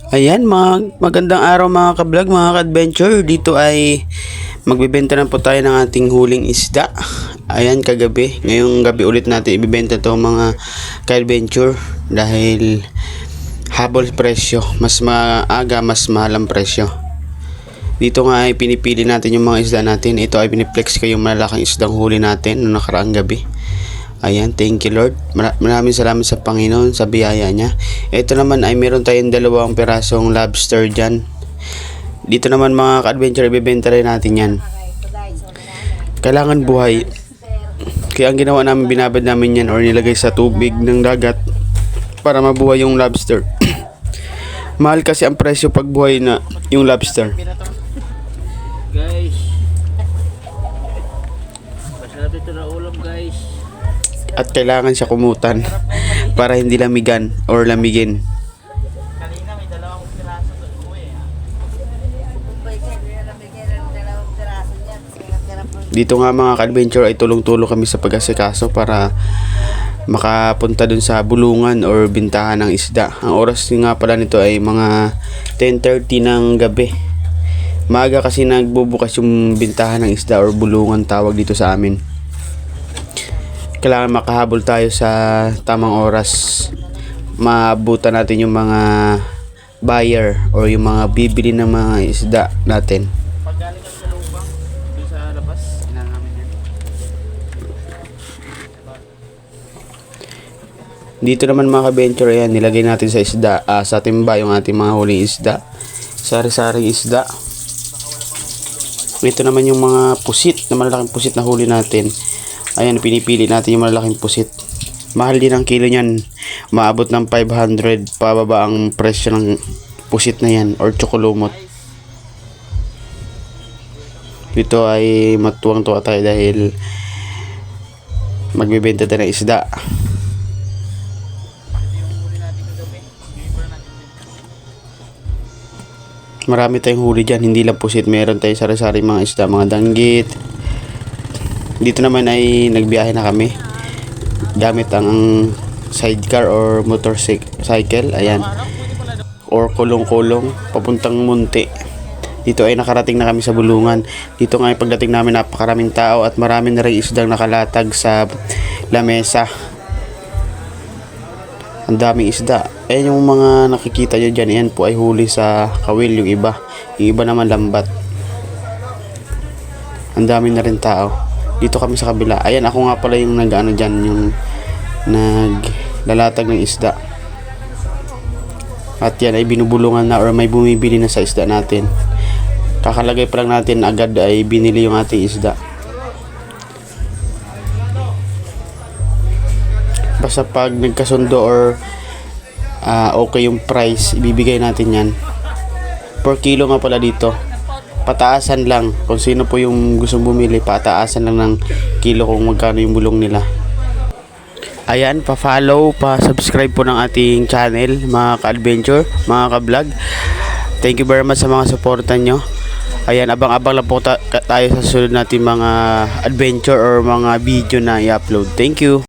Ayan, magandang araw mga ka-vlog, mga ka-adventure. Dito ay magbebenta na po tayo ng ating huling isda. Ayan, kagabi. Ngayong gabi ulit natin ibibenta to mga ka-adventure dahil habol presyo. Mas maaga, mas mahal ang presyo. Dito nga ay pinipili natin yung mga isda natin. Ito ay piniplex ko yung malalaking isdang huli natin noong nakaraang gabi. Ayan, thank you Lord. Maraming salamat sa Panginoon sa biyaya niya. Ito naman ay meron tayong 2 pirasong lobster dyan. Dito naman mga ka-adventure, ibibenta rin natin yan. Kailangan buhay. Kaya ang ginawa namin, binabad namin yan or nilagay sa tubig ng dagat para mabuhay yung lobster. Mahal kasi ang presyo pag buhay na yung lobster. Guys, masarap ito na ulam guys. At kailangan siya kumutan para hindi lamigan or lamigin. Kanina may 2 piraso doon ko Dito nga mga ka-adventure ay tulong-tulong kami sa pag-asikaso para makapunta dun sa bulungan or bintahan ng isda. Ang oras nga pala nito ay mga 10:30 ng gabi. Maaga kasi nagbubukas yung bintahan ng isda or bulungan tawag dito sa amin. Kailangan makahabol tayo sa tamang oras. Maabutan natin yung mga buyer or yung mga bibili ng mga isda natin. Pag galing kami sa lubang, doon sa labas, inahan namin yan. Dito naman mga ka-venture, ayan, nilagay natin sa isda, sa timba yung ating mga huling isda. Sari-saring isda. Ito naman yung mga pusit, na malalaking pusit na huli natin. Ayan, pinipili natin yung malalaking pusit. Mahal din ang kilo niyan. Maabot ng 500 pababa ang presyo ng pusit na yan or tsokolomot. Dito ay matuwang-tuwa tayo dahil magbebenta tayo ng isda. Marami tayong huli dyan, hindi lang pusit. Meron tayong sari-sari mga isda, mga danggit. Dito naman ay nagbiyahe na kami gamit ang sidecar or motorcycle, ayan, or kulong-kulong papuntang Munti. Dito ay nakarating na kami sa bulungan. Dito nga ay pagdating namin napakaraming tao at marami na rin isdang nakalatag sa lamesa. Ang daming isda. Ayan yung mga nakikita nyo dyan, ayan po ay huli sa kawil yung iba naman lambat. Ang dami na rin tao. Dito kami sa kabila. Ayan, ako nga pala yung nag-ano dyan, yung naglalatag ng isda. At yan ay binubulungan na or may bumibili na sa isda natin. Kakalagay pa lang natin agad ay binili yung ating isda. Basta pag nagkasundo or okay yung price, ibibigay natin yan. Per kilo nga pala dito. Pataasan lang kung sino po yung gustong bumili, pataasan lang ng kilo kung magkano yung bulong nila. Ayan, pa-follow, pa-subscribe po ng ating channel mga ka-adventure, mga ka-vlog. Thank you very much sa mga suporta nyo. Ayan, abang-abang lang po tayo sa susunod natin mga adventure or mga video na i-upload. Thank you.